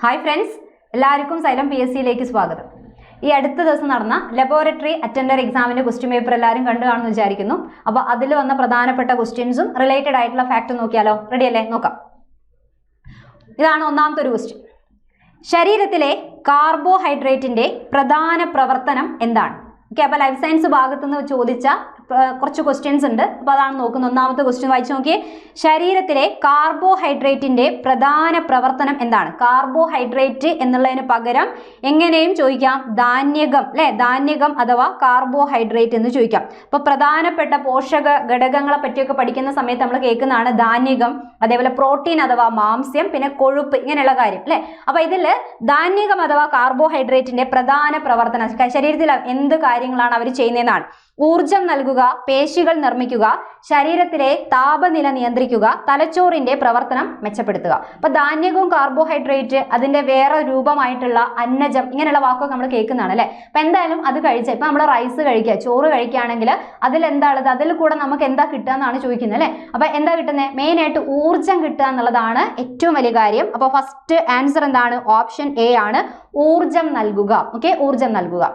Hi friends, എല്ലാവർക്കും xylem PSCയിലേക്ക് സ്വാഗതം. ഈ അടുത്ത ദിവസം നടന്ന ലബോറട്ടറി അറ്റൻഡർ എക്സാമിന്റെ ക്വസ്റ്റ്യൻ പേപ്പർ എല്ലാവരും കണ്ടു കാണുമെന്ന് വിചാരിക്കുന്നു. അപ്പോൾ അതിൽ വന്ന പ്രധാനപ്പെട്ട ക്വസ്റ്റ്യൻസും റിലേറ്റഡ് ആയിട്ടുള്ള ഫാക്ട് നോക്കിയാലോ? റെഡി അല്ലേ? നോക്കാം. ഇതാണ് ഒന്നാമത്തെ ഒരു ക്വസ്റ്റ്യൻ. ശരീരത്തിലെ കാർബോഹൈഡ്രേറ്റിന്റെ പ്രധാന പ്രവർത്തനം എന്താണ്? ഓക്കെ, അപ്പോൾ ലൈഫ് സയൻസ് ഭാഗത്തു നിന്ന് ചോദിച്ച കുറച്ച് ക്വസ്റ്റ്യൻസ് ഉണ്ട്. അപ്പോൾ അതാണ് നോക്കുന്നത്. ഒന്നാമത്തെ ക്വസ്റ്റ്യൻ വായിച്ചു നോക്കിയേ. ശരീരത്തിലെ കാർബോഹൈഡ്രേറ്റിന്റെ പ്രധാന പ്രവർത്തനം എന്താണ്? കാർബോഹൈഡ്രേറ്റ് എന്നുള്ളതിന് പകരം എങ്ങനെയും ചോദിക്കാം, ധാന്യകം അല്ലെ, ധാന്യകം അഥവാ കാർബോഹൈഡ്രേറ്റ് എന്ന് ചോദിക്കാം. അപ്പോൾ പ്രധാനപ്പെട്ട പോഷക ഘടകങ്ങളെ പറ്റിയൊക്കെ പഠിക്കുന്ന സമയത്ത് നമ്മൾ കേൾക്കുന്നതാണ് ധാന്യകം, അതേപോലെ പ്രോട്ടീൻ അഥവാ മാംസ്യം, പിന്നെ കൊഴുപ്പ്, ഇങ്ങനെയുള്ള കാര്യം അല്ലെ. അപ്പോൾ ഇതിൽ ധാന്യകം അഥവാ കാർബോഹൈഡ്രേറ്റിന്റെ പ്രധാന പ്രവർത്തനം, ശരീരത്തിൽ എന്ത് കാര്യങ്ങളാണ് അവർ ചെയ്യുന്നതെന്നാണ്. ഊർജം നൽകുക, പേശികൾ നിർമ്മിക്കുക, ശരീരത്തിലെ താപനില നിയന്ത്രിക്കുക, തലച്ചോറിന്റെ പ്രവർത്തനം മെച്ചപ്പെടുത്തുക. അപ്പൊ ധാന്യകവും കാർബോഹൈഡ്രേറ്റ് അതിന്റെ വേറെ രൂപമായിട്ടുള്ള അന്നജം, ഇങ്ങനെയുള്ള വാക്കൊക്കെ നമ്മൾ കേൾക്കുന്നതാണ് അല്ലെ. അപ്പൊ എന്തായാലും അത് കഴിച്ചാൽ ഇപ്പൊ നമ്മൾ റൈസ് കഴിക്കുക, ചോറ് കഴിക്കുകയാണെങ്കിൽ അതിൽ എന്താണുള്ളത്, അതിൽ കൂടെ നമുക്ക് എന്താ കിട്ടുക എന്നാണ് ചോദിക്കുന്നത് അല്ലെ. അപ്പൊ എന്താ കിട്ടുന്നത്? മെയിൻ ആയിട്ട് ഊർജം കിട്ടുക എന്നുള്ളതാണ് ഏറ്റവും വലിയ കാര്യം. അപ്പൊ ഫസ്റ്റ് ആൻസർ എന്താണ്? ഓപ്ഷൻ എ ആണ്, ഊർജം നൽകുക. ഓക്കെ, ഊർജം നൽകുക.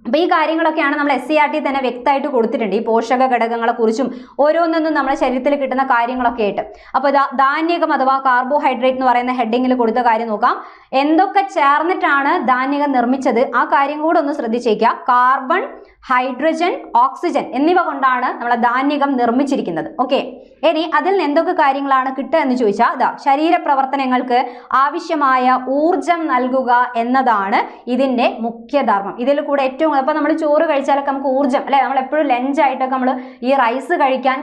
അപ്പൊ ഈ കാര്യങ്ങളൊക്കെയാണ് നമ്മൾ SCERT തന്നെ വ്യക്തമായിട്ട് കൊടുത്തിട്ടുണ്ട്. ഈ പോഷക ഘടകങ്ങളെ കുറിച്ചും ഓരോന്നൊന്നും നമ്മുടെ ശരീരത്തിൽ കിട്ടുന്ന കാര്യങ്ങളൊക്കെ ആയിട്ട്. അപ്പൊ ധാന്യകം അഥവാ കാർബോഹൈഡ്രേറ്റ് എന്ന് പറയുന്ന ഹെഡിങ്ങിൽ കൊടുത്ത കാര്യം നോക്കാം. എന്തൊക്കെ ചേർന്നിട്ടാണ് ധാന്യകം നിർമ്മിച്ചത്, ആ കാര്യം കൂടെ ഒന്ന് ശ്രദ്ധിച്ചേക്കുക. കാർബൺ, ഹൈഡ്രജൻ, ഓക്സിജൻ എന്നിവ കൊണ്ടാണ് നമ്മളെ ധാന്യകം നിർമ്മിച്ചിരിക്കുന്നത്. ഓക്കെ, ഇനി അതിൽ നിന്ന് എന്തൊക്കെ കാര്യങ്ങളാണ് കിട്ടുക എന്ന് ചോദിച്ചാൽ ശരീര പ്രവർത്തനങ്ങൾക്ക് ആവശ്യമായ ഊർജം നൽകുക എന്നതാണ് ഇതിന്റെ മുഖ്യധർമ്മം. ഇതിൽ കൂടെ ഏറ്റവും അപ്പൊ നമ്മൾ ചോറ് കഴിച്ചാലൊക്കെ നമുക്ക് ഊർജം അല്ലെ, നമ്മൾ എപ്പോഴും ലഞ്ചായിട്ടൊക്കെ നമ്മൾ ഈ റൈസ് കഴിക്കാൻ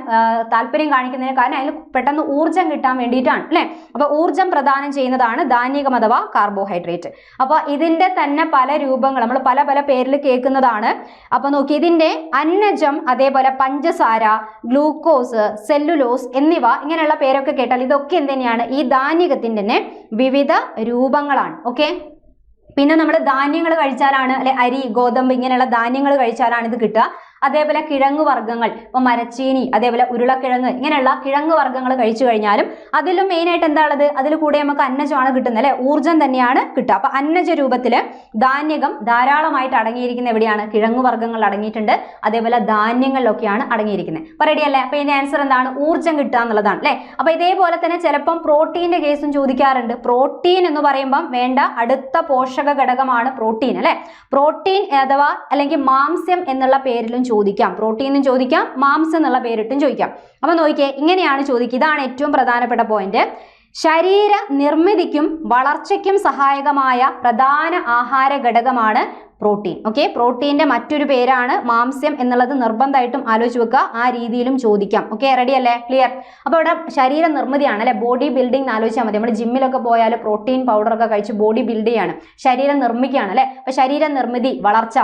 താല്പര്യം കാണിക്കുന്നതിന് കാരണം അതിൽ പെട്ടെന്ന് ഊർജം കിട്ടാൻ വേണ്ടിയിട്ടാണ് അല്ലെ. അപ്പൊ ഊർജം പ്രദാനം ചെയ്യുന്നതാണ് ധാന്യകം അഥവാ കാർബോഹൈഡ്രേറ്റ്. അപ്പൊ ഇതിന്റെ തന്നെ പല രൂപങ്ങൾ നമ്മൾ പല പല പേരിൽ കേൾക്കുന്നതാണ്. അപ്പൊ നോക്കി, ഇതിന്റെ അന്നജം, അതേപോലെ പഞ്ചസാര, ഗ്ലൂക്കോസ്, സെല്ലുലോസ് എന്നിവ, ഇങ്ങനെയുള്ള പേരൊക്കെ കേട്ടാൽ ഇതൊക്കെ എന്ത് തന്നെയാണ്? ഈ ധാന്യകത്തിന്റെ തന്നെ വിവിധ രൂപങ്ങളാണ്. ഓക്കെ, പിന്നെ നമ്മൾ ധാന്യങ്ങൾ കഴിച്ചാലാണ് അല്ലെ, അരി, ഗോതമ്പ് ഇങ്ങനെയുള്ള ധാന്യങ്ങൾ കഴിച്ചാലാണ് ഇത് കിട്ടുക. അതേപോലെ കിഴങ്ങ് വർഗ്ഗങ്ങൾ, ഇപ്പൊ മരച്ചീനി, അതേപോലെ ഉരുളക്കിഴങ്ങ്, ഇങ്ങനെയുള്ള കിഴങ്ങ് വർഗ്ഗങ്ങൾ കഴിച്ചു കഴിഞ്ഞാലും അതിലും മെയിൻ ആയിട്ട് എന്താ ഉള്ളത്? അതിൽ കൂടെ നമുക്ക് അന്നജമാണ് കിട്ടുന്നത് അല്ലെ, ഊർജം തന്നെയാണ് കിട്ടുക. അപ്പൊ അന്നജ രൂപത്തില് ധാന്യകം ധാരാളമായിട്ട് അടങ്ങിയിരിക്കുന്ന എവിടെയാണ്? കിഴങ്ങ് വർഗ്ഗങ്ങൾ അടങ്ങിയിട്ടുണ്ട്, അതേപോലെ ധാന്യങ്ങളിലൊക്കെയാണ് അടങ്ങിയിരിക്കുന്നത്. അപ്പൊ റെഡി അല്ലേ? അപ്പൊ ഇതിന്റെ ആൻസർ എന്താണ്? ഊർജം കിട്ടുക എന്നുള്ളതാണ് അല്ലെ. അപ്പൊ ഇതേപോലെ തന്നെ ചിലപ്പം പ്രോട്ടീന്റെ കേസും ചോദിക്കാറുണ്ട്. പ്രോട്ടീൻ എന്ന് പറയുമ്പം വേണ്ട അടുത്ത പോഷക ഘടകമാണ് പ്രോട്ടീൻ അല്ലെ. പ്രോട്ടീൻ അഥവാ അല്ലെങ്കിൽ മാംസ്യം എന്നുള്ള പേരിലും ചോദിക്കാം. പ്രോട്ടീനും ചോദിക്കാം, മാംസം എന്നുള്ള പേരിട്ടും ചോദിക്കാം. അപ്പൊ നോക്കിയേ, ഇങ്ങനെയാണ് ചോദിക്കുക. ഇതാണ് ഏറ്റവും പ്രധാനപ്പെട്ട പോയിന്റ്. ശരീര നിർമ്മിതിക്കും വളർച്ചയ്ക്കും സഹായകമായ പ്രധാന ആഹാര ഘടകമാണ് പ്രോട്ടീൻ. ഓക്കെ, പ്രോട്ടീന്റെ മറ്റൊരു പേരാണ് മാംസ്യം എന്നുള്ളത് നിർബന്ധമായിട്ടും ആലോചിച്ച് വെക്കുക. ആ രീതിയിലും ചോദിക്കാം. ഓക്കെ, റെഡി അല്ലേ? ക്ലിയർ? അപ്പോൾ ഇവിടെ ശരീര നിർമ്മിതിയാണ് അല്ലെ, ബോഡി ബിൽഡിംഗ് ആലോചിച്ചാൽ മതി. നമ്മൾ ജിമ്മിലൊക്കെ പോയാൽ പ്രോട്ടീൻ പൗഡറൊക്കെ കഴിച്ച് ബോഡി ബിൽഡ് ചെയ്യാണ്, ശരീരം നിർമ്മിക്കുകയാണ് അല്ലെ. അപ്പൊ ശരീര നിർമ്മിതി, വളർച്ച.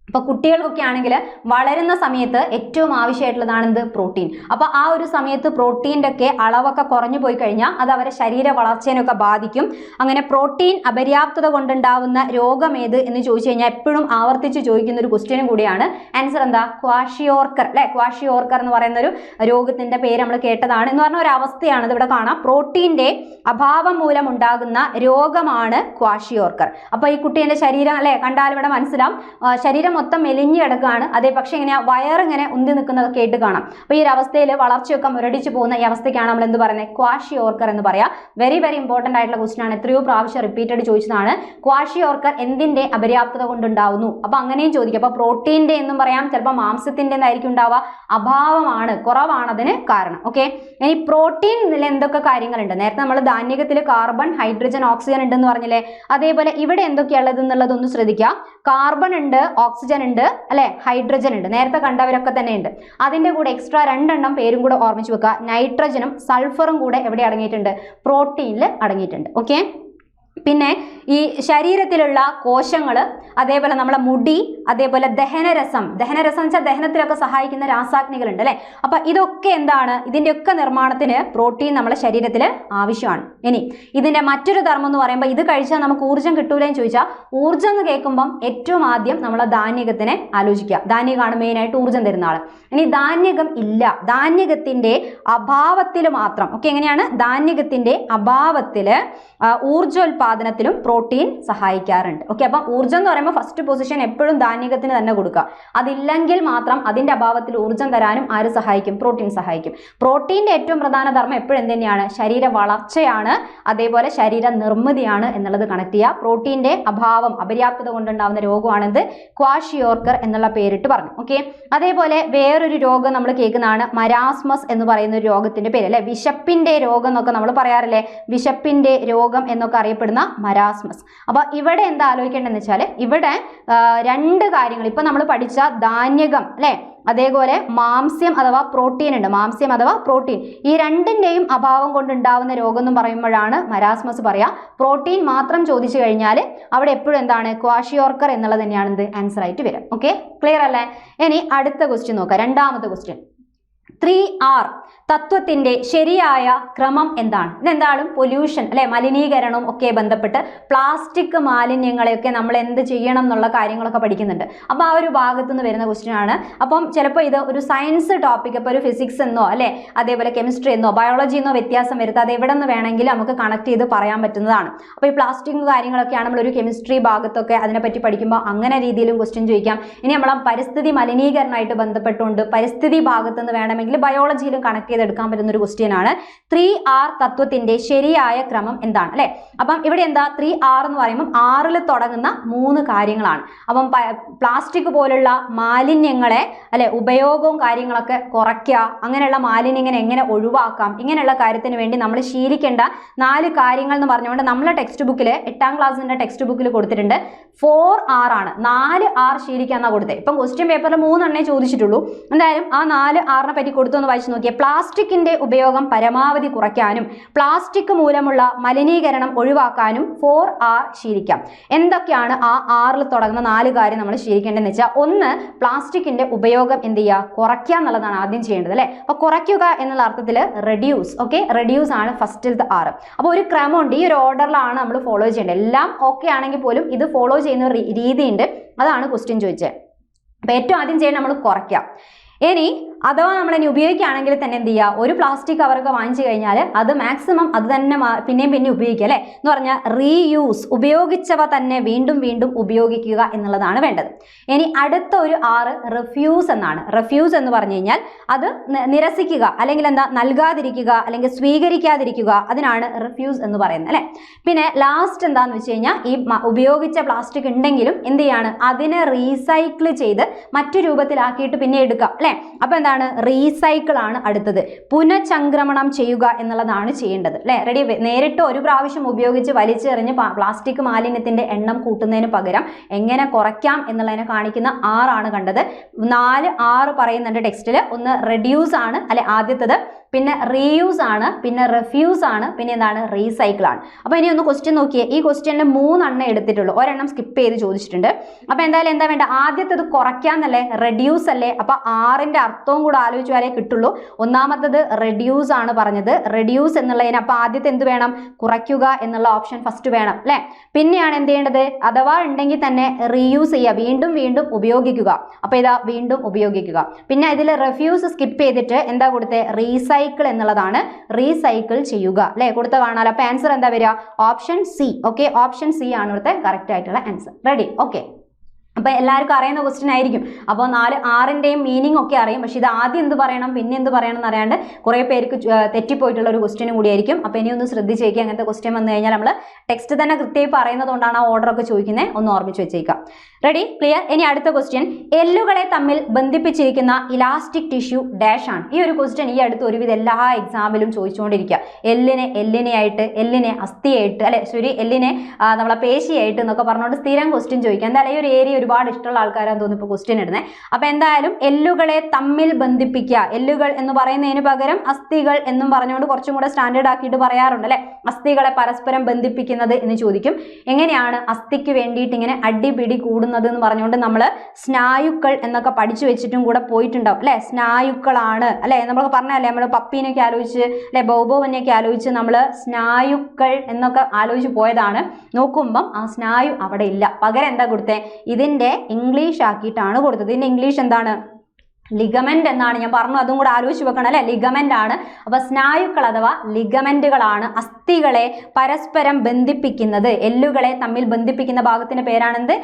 അപ്പൊ കുട്ടികൾക്കൊക്കെ ആണെങ്കിൽ വളരുന്ന സമയത്ത് ഏറ്റവും ആവശ്യമായിട്ടുള്ളതാണ് എന്ത്? പ്രോട്ടീൻ. അപ്പൊ ആ ഒരു സമയത്ത് പ്രോട്ടീൻ്റെ ഒക്കെ അളവൊക്കെ കുറഞ്ഞു പോയി കഴിഞ്ഞാൽ അത് അവരെ ശരീര വളർച്ചേനൊക്കെ ബാധിക്കും. അങ്ങനെ പ്രോട്ടീൻ അപര്യാപ്തത കൊണ്ടുണ്ടാവുന്ന രോഗം ഏത് എന്ന് ചോദിച്ചു കഴിഞ്ഞാൽ എപ്പോഴും ആവർത്തിച്ച് ചോദിക്കുന്ന ഒരു ക്വസ്റ്റ്യനും കൂടിയാണ്. ആൻസർ എന്താ? ക്വാഷിയോർക്കർ അല്ലെ. ക്വാഷിയോർക്കർ എന്ന് പറയുന്ന ഒരു രോഗത്തിന്റെ പേര് നമ്മൾ കേട്ടതാണ്. എന്ന് പറഞ്ഞ ഒരു അവസ്ഥയാണ്. ഇത് ഇവിടെ കാണാം. പ്രോട്ടീന്റെ അഭാവം മൂലം ഉണ്ടാകുന്ന രോഗമാണ് ക്വാഷിയോർക്കർ. അപ്പൊ ഈ കുട്ടീന്റെ ശരീരം അല്ലെ കണ്ടാൽ ഇവിടെ മനസ്സിലാവും, ശരീരം മൊത്തം മെലിഞ്ഞു കിടക്കുകയാണ്. അതേ പക്ഷെ ഇങ്ങനെ വയറിങ്ങനെ ഉന്തി നിൽക്കുന്നതൊക്കെ ആയിട്ട് കാണാം. അപ്പൊ ഈ ഒരു അവസ്ഥയിൽ വളർച്ചയൊക്കെ മുരടിച്ചു പോകുന്ന ഈ അവസ്ഥയ്ക്കാണ് നമ്മൾ എന്ത് പറയുന്നത്? ക്വാഷിയോർക്കർ എന്ന് പറയാം. വെരി വെരി ഇമ്പോർട്ടന്റ് ആയിട്ടുള്ള ക്വസ്റ്റ്യൻ ആണ്. എത്രയോ പ്രാവശ്യം റിപ്പീറ്റഡ് ചോദിച്ചതാണ്. ക്വാഷിയോർക്കർ എന്തിന്റെ അപര്യാപ്തത കൊണ്ടുണ്ടാവുന്നു? അപ്പൊ അങ്ങനെയും ചോദിക്കും. അപ്പൊ പ്രോട്ടീന്റെ എന്നും പറയാം, ചിലപ്പോൾ മാംസത്തിന്റെ എന്തായിരിക്കും ഉണ്ടാവുക? അഭാവമാണ്, കുറവാണ് അതിന് കാരണം. ഓക്കെ, ഇനി പ്രോട്ടീനിൽ എന്തൊക്കെ കാര്യങ്ങളുണ്ട്? നേരത്തെ നമ്മൾ ധാന്യകത്തിൽ കാർബൺ, ഹൈഡ്രജൻ, ഓക്സിജൻ ഉണ്ടെന്ന് പറഞ്ഞില്ലേ. അതേപോലെ ഇവിടെ എന്തൊക്കെയുള്ളത് എന്നുള്ളതൊന്ന് ശ്രദ്ധിക്കുക. കാർബൺ ഉണ്ട്, ഓക്സിജൻ ഉണ്ട് അല്ലെ, ഹൈഡ്രജൻ ഉണ്ട്, നേരത്തെ കണ്ടവരൊക്കെ തന്നെ ഉണ്ട്. അതിന്റെ കൂടെ എക്സ്ട്രാ 2 പേരും കൂടെ ഓർമ്മിച്ച് വെക്കുക. നൈട്രജനും സൾഫറും കൂടെ എവിടെ അടങ്ങിയിട്ടുണ്ട്? പ്രോട്ടീനിൽ അടങ്ങിയിട്ടുണ്ട്. ഓക്കെ, പിന്നെ ഈ ശരീരത്തിലുള്ള കോശങ്ങൾ, അതേപോലെ നമ്മളെ മുടി, അതേപോലെ ദഹനരസം വെച്ചാൽ ദഹനത്തിലൊക്കെ സഹായിക്കുന്ന രാസാഗ്നികളുണ്ട് അല്ലെ. അപ്പൊ ഇതൊക്കെ എന്താണ്? ഇതിന്റെയൊക്കെ നിർമ്മാണത്തിന് പ്രോട്ടീൻ നമ്മുടെ ശരീരത്തിൽ ആവശ്യമാണ്. ഇനി ഇതിന്റെ മറ്റൊരു ധർമ്മം എന്ന് പറയുമ്പോൾ ഇത് കഴിച്ചാൽ നമുക്ക് ഊർജ്ജം കിട്ടൂലെന്ന് ചോദിച്ചാൽ, ഊർജ്ജം എന്ന് കേൾക്കുമ്പം ഏറ്റവും ആദ്യം നമ്മൾ ധാന്യകത്തിനെ ആലോചിക്കുക. ധാന്യകമാണ് മെയിൻ ആയിട്ട് ഊർജ്ജം തരുന്ന ആള്. ഇനി ധാന്യകം ഇല്ല, ധാന്യകത്തിന്റെ അഭാവത്തിൽ മാത്രം. ഓക്കെ, എങ്ങനെയാണ്? ധാന്യകത്തിന്റെ അഭാവത്തിൽ ഊർജ്ജോൽപാദനം ഉൽപാദനത്തിലും പ്രോട്ടീൻ സഹായിക്കാറുണ്ട്. ഓക്കെ, അപ്പം ഊർജ്ജം എന്ന് പറയുമ്പോൾ ഫസ്റ്റ് പൊസിഷൻ എപ്പോഴും ധാന്യകത്തിന് തന്നെ കൊടുക്കുക. അതില്ലെങ്കിൽ മാത്രം അതിന്റെ അഭാവത്തിൽ ഊർജ്ജം തരാനും ആര് സഹായിക്കും? പ്രോട്ടീൻ സഹായിക്കും. പ്രോട്ടീന്റെ ഏറ്റവും പ്രധാന ധർമ്മം എപ്പോഴും എന്ത് തന്നെയാണ്? ശരീര വളർച്ചയാണ്, അതേപോലെ ശരീര നിർമ്മിതിയാണ് എന്നുള്ളത് കണക്ട് ചെയ്യുക. പ്രോട്ടീന്റെ അഭാവം, അപര്യാപ്തത കൊണ്ടുണ്ടാവുന്ന രോഗമാണെന്ത്? ക്വാഷിയോർക്കർ എന്നുള്ള പേരിട്ട് പറഞ്ഞു. ഓക്കെ, അതേപോലെ വേറൊരു രോഗം നമ്മൾ കേൾക്കുന്നതാണ് മരാസ്മസ് എന്ന് പറയുന്ന ഒരു രോഗത്തിന്റെ പേര് അല്ലെ. വിശപ്പിന്റെ രോഗം എന്നൊക്കെ നമ്മൾ പറയാറില്ലേ? വിശപ്പിന്റെ രോഗം എന്നൊക്കെ അറിയപ്പെടുന്ന മരാസ്മസ്. അപ്പൊ ഇവിടെ എന്താ ആലോചിക്കേണ്ടതെന്ന് വെച്ചാൽ ഇവിടെ രണ്ട് കാര്യങ്ങൾ ഇപ്പൊ നമ്മൾ പഠിച്ച ധാന്യകം അല്ലെ, അതേപോലെ മാംസ്യം അഥവാ പ്രോട്ടീൻ ഉണ്ട്, മാംസ്യം അഥവാ പ്രോട്ടീൻ, ഈ രണ്ടിന്റെയും അഭാവം കൊണ്ടുണ്ടാവുന്ന രോഗം എന്ന് പറയുമ്പോഴാണ് മരാസ്മസ് പറയാ. പ്രോട്ടീൻ മാത്രം ചോദിച്ചു കഴിഞ്ഞാൽ അവിടെ എപ്പോഴും എന്താണ്? ക്വാഷിയോർക്കർ എന്നുള്ളത് തന്നെയാണ് എന്ത് ആൻസർ ആയിട്ട് വരും. ഓക്കെ, ക്ലിയർ അല്ലേ? ഇനി അടുത്ത ക്വസ്റ്റ്യൻ നോക്കാം, രണ്ടാമത്തെ ക്വസ്റ്റ്യൻ. 3R തത്വത്തിന്റെ ശരിയായ ക്രമം എന്താണ്? ഇതെന്താളും പൊല്യൂഷൻ അല്ലെ, മലിനീകരണവും ഒക്കെ ബന്ധപ്പെട്ട് പ്ലാസ്റ്റിക് മാലിന്യങ്ങളെയൊക്കെ നമ്മൾ എന്ത് ചെയ്യണം എന്നുള്ള കാര്യങ്ങളൊക്കെ പഠിക്കുന്നുണ്ട്. അപ്പൊ ആ ഒരു ഭാഗത്തു നിന്ന് വരുന്ന ക്വസ്റ്റ്യൻ ആണ്. അപ്പം ചിലപ്പോൾ ഇത് ഒരു സയൻസ് ടോപ്പിക്, ഇപ്പോൾ ഒരു ഫിസിക്സ് എന്നോ അല്ലെ അതേപോലെ കെമിസ്ട്രി എന്നോ ബയോളജി എന്നോ വ്യത്യാസം വരുത്താതെ എവിടെ നിന്ന് വേണമെങ്കിലും നമുക്ക് കണക്ട് ചെയ്ത് പറയാൻ പറ്റുന്നതാണ്. അപ്പോൾ ഈ പ്ലാസ്റ്റിക് കാര്യങ്ങളൊക്കെയാണ് നമ്മളൊരു കെമിസ്ട്രി ഭാഗത്തൊക്കെ അതിനെപ്പറ്റി പഠിക്കുമ്പോൾ അങ്ങനെ രീതിയിലും ക്വസ്റ്റ്യൻ ചോദിക്കാം. ഇനി നമ്മൾ പരിസ്ഥിതി മലിനീകരണമായിട്ട് ബന്ധപ്പെട്ടുകൊണ്ട് പരിസ്ഥിതി ഭാഗത്തു നിന്ന് വേണമെങ്കിൽ ബയോളജിയിലും കണക്ട് എടുക്കാൻ പറ്റുന്ന ഒരു ക്വസ്റ്റ്യൻ ആണ്. 3R തത്വത്തിന്റെ ശരിയായ ക്രമം എന്താണ് അല്ലെ? അപ്പം ഇവിടെ എന്താ 3R എന്ന് പറയുമ്പോൾ 6ൽ തുടങ്ങുന്ന 3 കാര്യങ്ങളാണ്. അപ്പം പ്ലാസ്റ്റിക് പോലുള്ള മാലിന്യങ്ങളെ അല്ലെ ഉപയോഗവും കാര്യങ്ങളൊക്കെ കുറയ്ക്കുക, അങ്ങനെയുള്ള മാലിന്യങ്ങളെ എങ്ങനെ ഒഴിവാക്കാം, ഇങ്ങനെയുള്ള കാര്യത്തിന് വേണ്ടി നമ്മൾ ശീലിക്കേണ്ട 4 കാര്യങ്ങൾ എന്ന് പറഞ്ഞുകൊണ്ട് നമ്മളെ ടെക്സ്റ്റ് ബുക്കിൽ 8ാം ക്ലാസ്സിന്റെ ടെക്സ്റ്റ് ബുക്കിൽ കൊടുത്തിട്ടുണ്ട്. 4R ആണ്, 4R ശീലിക്കാന്നാ കൊടുത്തത്. ഇപ്പം ക്വസ്റ്റ്യൻ പേപ്പറിൽ 3 എണ്ണേ ചോദിച്ചിട്ടുള്ളൂ. എന്തായാലും ആ 4Rനെ പറ്റി കൊടുത്തൊന്ന് വായിച്ചു നോക്കിയേ. പ്ലാസ്റ്റിക്കിന്റെ ഉപയോഗം പരമാവധി കുറയ്ക്കാനും പ്ലാസ്റ്റിക് മൂലമുള്ള മലിനീകരണം ഒഴിവാക്കാനും 4R ശീലിക്കാം. എന്തൊക്കെയാണ് ആ 6ൽ തുടങ്ങുന്ന 4 കാര്യം നമ്മൾ ശീലിക്കേണ്ടതെന്ന് വെച്ചാൽ, ഒന്ന് പ്ലാസ്റ്റിക്കിന്റെ ഉപയോഗം എന്ത് ചെയ്യുക? കുറയ്ക്കുക എന്നുള്ളതാണ് ആദ്യം ചെയ്യേണ്ടത് അല്ലെ. അപ്പൊ കുറയ്ക്കുക എന്നുള്ള അർത്ഥത്തിൽ റെഡ്യൂസ്. ഓക്കെ, റെഡ്യൂസ് ആണ് ഫസ്റ്റിലത്തെ R. അപ്പോൾ ഒരു ക്രമമുണ്ട്, ഈ ഒരു ഓർഡറിലാണ് നമ്മൾ ഫോളോ ചെയ്യേണ്ടത്. എല്ലാം ഓക്കെ ആണെങ്കിൽ പോലും ഇത് ഫോളോ ചെയ്യുന്ന രീതിയുണ്ട്, അതാണ് ക്വസ്റ്റ്യൻ ചോദിച്ചത്. അപ്പൊ ഏറ്റവും ആദ്യം ചെയ്യേണ്ടത് നമ്മൾ കുറയ്ക്കുക. ഇനി അഥവാ നമ്മൾ ഇനി ഉപയോഗിക്കുകയാണെങ്കിൽ തന്നെ എന്ത് ചെയ്യുക? ഒരു പ്ലാസ്റ്റിക് കവറൊക്കെ വാങ്ങിച്ചു കഴിഞ്ഞാൽ അത് മാക്സിമം അത് തന്നെ പിന്നെയും പിന്നെ ഉപയോഗിക്കുക അല്ലേ. എന്ന് പറഞ്ഞാൽ റീയൂസ്, ഉപയോഗിച്ചവ തന്നെ വീണ്ടും വീണ്ടും ഉപയോഗിക്കുക എന്നുള്ളതാണ് വേണ്ടത്. ഇനി അടുത്ത ഒരു R റിഫ്യൂസ് എന്നാണ്. റിഫ്യൂസ് എന്ന് പറഞ്ഞു കഴിഞ്ഞാൽ അത് നിരസിക്കുക, അല്ലെങ്കിൽ എന്താ നൽകാതിരിക്കുക, അല്ലെങ്കിൽ സ്വീകരിക്കാതിരിക്കുക, അതിനാണ് റിഫ്യൂസ് എന്ന് പറയുന്നത് അല്ലെ. പിന്നെ ലാസ്റ്റ് എന്താന്ന് വെച്ച് കഴിഞ്ഞാൽ ഈ ഉപയോഗിച്ച പ്ലാസ്റ്റിക് ഉണ്ടെങ്കിലും എന്ത് ചെയ്യാണ്? അതിനെ റീസൈക്കിൾ ചെയ്ത് മറ്റു രൂപത്തിലാക്കിയിട്ട് പിന്നെ എടുക്കാം അല്ലെ. അപ്പൊ എന്താണ്? റീസൈക്കിൾ ആണ് അടുത്തത്. പുനഃചംക്രമണം ചെയ്യുക എന്നുള്ളതാണ് ചെയ്യേണ്ടത് അല്ലെ. റെഡി? നേരിട്ട് ഒരു പ്രാവശ്യം ഉപയോഗിച്ച് വലിച്ചെറിഞ്ഞ് പ്ലാസ്റ്റിക് മാലിന്യത്തിന്റെ എണ്ണം കൂട്ടുന്നതിന് പകരം എങ്ങനെ കുറയ്ക്കാം എന്നുള്ളതിനെ കാണിക്കുന്ന R ആണ് കണ്ടത്. 4R പറയുന്നുണ്ട് ടെക്സ്റ്റിൽ. ഒന്ന് റെഡ്യൂസ് ആണ് അല്ലെ ആദ്യത്തത്, പിന്നെ റീയൂസ് ആണ്, പിന്നെ റിഫ്യൂസ് ആണ്, പിന്നെ എന്താണ്? റീസൈക്കിൾ ആണ്. അപ്പൊ ഇനി ഒന്ന് ക്വസ്റ്റ്യൻ നോക്കിയേ. ഈ ക്വസ്റ്റ്യനിൽ 3 എണ്ണം എടുത്തിട്ടുള്ളൂ, ഒരെണ്ണം സ്കിപ്പ് ചെയ്ത് ചോദിച്ചിട്ടുണ്ട്. അപ്പൊ എന്തായാലും എന്താ വേണ്ട? ആദ്യത്തത് കുറയ്ക്കാന്നല്ലേ, റെഡ്യൂസ് അല്ലേ. അപ്പൊ Rന്റെ അർത്ഥവും കൂടെ ആലോചിച്ച് വരെ കിട്ടുള്ളൂ. ഒന്നാമത്തത് റെഡ്യൂസ് ആണ് പറഞ്ഞത്. റെഡ്യൂസ് എന്നുള്ളതിന് അപ്പൊ ആദ്യത്തെ എന്ത് വേണം? കുറയ്ക്കുക എന്നുള്ള ഓപ്ഷൻ ഫസ്റ്റ് വേണം അല്ലെ. പിന്നെയാണ് എന്ത് ചെയ്യേണ്ടത്? അഥവാ ഉണ്ടെങ്കിൽ തന്നെ റീയൂസ് ചെയ്യുക, വീണ്ടും വീണ്ടും ഉപയോഗിക്കുക. അപ്പൊ ഇതാ വീണ്ടും ഉപയോഗിക്കുക. പിന്നെ ഇതിൽ റിഫ്യൂസ് സ്കിപ്പ് ചെയ്തിട്ട് എന്താ കൊടുത്തേ? റീസൈക്കിൾ എന്നുള്ളതാണ്. റീസൈക്കിൾ ചെയ്യുക അല്ലെ കൊടുത്ത കാണാലോ. അപ്പൊ ആൻസർ എന്താ വരിക? Option C. Okay, option C ആണ് ഇവിടുത്തെ കറക്റ്റ് ആയിട്ടുള്ള ആൻസർ. റെഡി? ഓക്കെ, അപ്പൊ എല്ലാവർക്കും അറിയുന്ന ക്വസ്റ്റ്യൻ ആയിരിക്കും. അപ്പോൾ 4Rന്റെയും മീനിങ് ഒക്കെ അറിയും, പക്ഷെ ഇത് ആദ്യം എന്ത് പറയണം പിന്നെ എന്ത് പറയണം എന്ന് അറിയാണ്ട് കുറെ പേർക്ക് തെറ്റിപ്പോയിട്ടുള്ള ഒരു ക്വസ്റ്റ്യനും കൂടിയായിരിക്കും. അപ്പൊ ഇനി ഒന്ന് ശ്രദ്ധിച്ചേക്കുക. അങ്ങനത്തെ ക്വസ്റ്റ്യൻ വന്നു കഴിഞ്ഞാൽ നമ്മൾ ടെക്സ്റ്റ് തന്നെ കൃത്യമായി പറയുന്നതുകൊണ്ടാണ് ആ ഓർഡർ ഒക്കെ ചോദിക്കുന്നത്. ഒന്ന് ഓർമ്മിച്ച് വെച്ചേക്കാം. റെഡി? ക്ലിയർ? ഇനി അടുത്ത ക്വസ്റ്റ്യൻ, എല്ലുകളെ തമ്മിൽ ബന്ധിപ്പിച്ചിരിക്കുന്ന ഇലാസ്റ്റിക് ടിഷ്യൂ ഡാഷ് ആണ്. ഈ ഒരു ക്വസ്റ്റ്യൻ ഈ അടുത്ത് ഒരുവിധ എല്ലാ എക്സാമിലും ചോദിച്ചുകൊണ്ടിരിക്കുക. എല്ലിനെ അസ്ഥിയായിട്ട് അല്ലെ, സോറി എല്ലിനെ നമ്മളെ പേശിയായിട്ട് എന്നൊക്കെ പറഞ്ഞുകൊണ്ട് സ്ഥിരം ക്വസ്റ്റ്യൻ ചോദിക്കുക. എന്തായാലും ഈ ഒരു ഏരിയ ഒരുപാട് ഇഷ്ടമുള്ള ആൾക്കാരാന്ന് തോന്നുന്നു ഇപ്പോൾ ക്വസ്റ്റ്യൻ ഇടുന്നത്. അപ്പൊ എന്തായാലും എല്ലുകളെ തമ്മിൽ ബന്ധിപ്പിക്കുക, എല്ലുകൾ എന്ന് പറയുന്നതിന് പകരം അസ്ഥികൾ എന്നും പറഞ്ഞുകൊണ്ട് കുറച്ചും കൂടെ സ്റ്റാൻഡേർഡ് ആക്കിയിട്ട് പറയാറുണ്ട് അല്ലെ. അസ്ഥികളെ പരസ്പരം ബന്ധിപ്പിക്കുന്നത് എന്ന് ചോദിക്കും. എങ്ങനെയാണ് അസ്ഥിക്ക് വേണ്ടിയിട്ട് ഇങ്ങനെ അടിപിടി കൂടുന്നത് എന്ന് പറഞ്ഞുകൊണ്ട് നമ്മൾ സ്നായുക്കൾ എന്നൊക്കെ പഠിച്ചു വെച്ചിട്ടും കൂടെ പോയിട്ടുണ്ടാവും അല്ലെ. സ്നായുക്കളാണ് അല്ലെ നമ്മളൊക്കെ പറഞ്ഞല്ലേ, നമ്മൾ പപ്പീനൊക്കെ ആലോചിച്ച് അല്ലെ ബൗബോവനെയൊക്കെ ആലോചിച്ച് നമ്മൾ സ്നായുക്കൾ എന്നൊക്കെ ആലോചിച്ച് പോയതാണ്. നോക്കുമ്പം ആ സ്നായു അവിടെ ഇല്ല, പകരം എന്താ കൊടുത്തേ? ഇതിന്റെ ഇംഗ്ലീഷ് ആക്കിയിട്ടാണ് കൊടുത്തത്. ഇതിന്റെ ഇംഗ്ലീഷ് എന്താണ്? ലിഗമെന്റ് എന്നാണ് ഞാൻ പറഞ്ഞു, അതും കൂടെ ആലോചിച്ച് വെക്കണം അല്ലെ. ലിഗമെന്റ് ആണ്. അപ്പൊ സ്നായുക്കൾ അഥവാ ലിഗമെന്റുകളാണ് അസ്ഥികളെ പരസ്പരം ബന്ധിപ്പിക്കുന്നത്. എല്ലുകളെ തമ്മിൽ ബന്ധിപ്പിക്കുന്ന ഭാഗത്തിന്റെ പേരാണെന്ത്?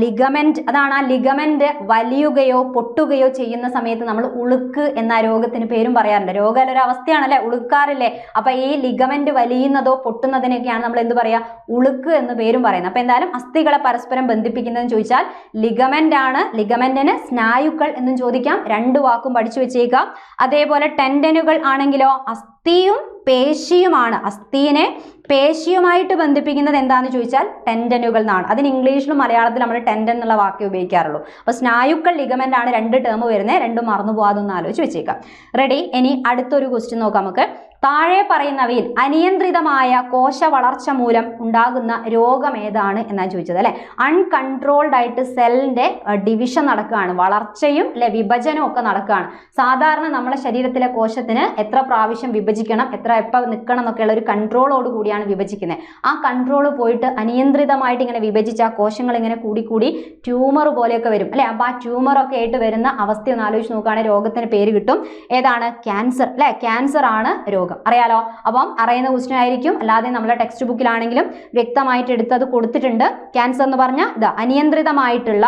ലിഗമെന്റ്. അതാണ് ആ ലിഗമെന്റ് വലിയുകയോ പൊട്ടുകയോ ചെയ്യുന്ന സമയത്ത് നമ്മൾ ഉളുക്ക് എന്ന രോഗത്തിന് പേരും പറയാറുണ്ട്. രോഗം ഒരു അവസ്ഥയാണല്ലേ, ഉളുക്കാറില്ലേ. അപ്പൊ ഈ ലിഗമെന്റ് വലിയുന്നതോ പൊട്ടുന്നതിനൊക്കെയാണ് നമ്മൾ എന്ത് പറയാ? ഉളുക്ക് എന്ന് പേരും പറയുന്നത്. അപ്പൊ എന്തായാലും അസ്ഥികളെ പരസ്പരം ബന്ധിപ്പിക്കുന്നതെന്ന് ചോദിച്ചാൽ ലിഗമെന്റ് ആണ്. ലിഗമെന്റിന് സ്നായുക്കൾ എന്നും ചോദിക്കാം. രണ്ട് വാക്കും പഠിച്ചു വെച്ചേക്കാം. അതേപോലെ ടെൻഡനുകൾ ആണെങ്കിലോ അസ്ഥിയും പേശിയുമാണ്. അസ്ഥിനെ പേശിയുമായിട്ട് ബന്ധിപ്പിക്കുന്നത് എന്താണെന്ന് ചോദിച്ചാൽ ടെൻഡനുകൾ എന്നാണ്. അതിന് ഇംഗ്ലീഷിലും മലയാളത്തിലും നമ്മൾ ടെൻഡൻ എന്നുള്ള വാക്ക് ഉപയോഗിക്കാറുള്ളൂ. അപ്പൊ സ്നായുക്കൾ ലിഗമെന്റ് ആണ് രണ്ട് ടേം വരുന്നത്. രണ്ടും മറന്നു പോകാതൊന്ന് ആലോചിച്ച് വെച്ചേക്കാം. റെഡി? ഇനി അടുത്തൊരു ക്വസ്റ്റ്യൻ നോക്കാം നമുക്ക്. താഴെ പറയുന്നവയിൽ അനിയന്ത്രിതമായ കോശ വളർച്ച മൂലം ഉണ്ടാകുന്ന രോഗം ഏതാണ് എന്നാണ് ചോദിച്ചത് അല്ലെ. അൺകൺട്രോൾഡ് ആയിട്ട് സെല്ലിന്റെ ഡിവിഷൻ നടക്കുകയാണ്, വളർച്ചയും അല്ലെ വിഭജനവും ഒക്കെ നടക്കുകയാണ്. സാധാരണ നമ്മുടെ ശരീരത്തിലെ കോശത്തിന് എത്ര പ്രാവശ്യം വിഭജിക്കണം, എപ്പോൾ നിൽക്കണം എന്നൊക്കെയുള്ള ഒരു കൺട്രോളോട് കൂടിയാണ് വിഭജിക്കുന്നത്. ആ കൺട്രോൾ പോയിട്ട് അനിയന്ത്രിതമായിട്ട് ഇങ്ങനെ വിഭജിച്ച ആ കോശങ്ങൾ ഇങ്ങനെ കൂടി ട്യൂമർ പോലെയൊക്കെ വരും അല്ലെ. അപ്പൊ ആ ട്യൂമർ ഒക്കെ ആയിട്ട് വരുന്ന അവസ്ഥ ഒന്ന് ആലോചിച്ച് നോക്കുകയാണെങ്കിൽ രോഗത്തിന് പേര് കിട്ടും. ഏതാണ്? ക്യാൻസർ അല്ലെ. ക്യാൻസർ ആണ് രോഗം. അറിയാലോ. അപ്പം അറിയുന്ന ക്വസ്റ്റ്യൻ ആയിരിക്കും. അല്ലാതെ നമ്മുടെ ടെക്സ്റ്റ് ബുക്കിലാണെങ്കിലും വ്യക്തമായിട്ട് എടുത്തത് കൊടുത്തിട്ടുണ്ട്. ക്യാൻസർ എന്ന് പറഞ്ഞാൽ ഇത് അനിയന്ത്രിതമായിട്ടുള്ള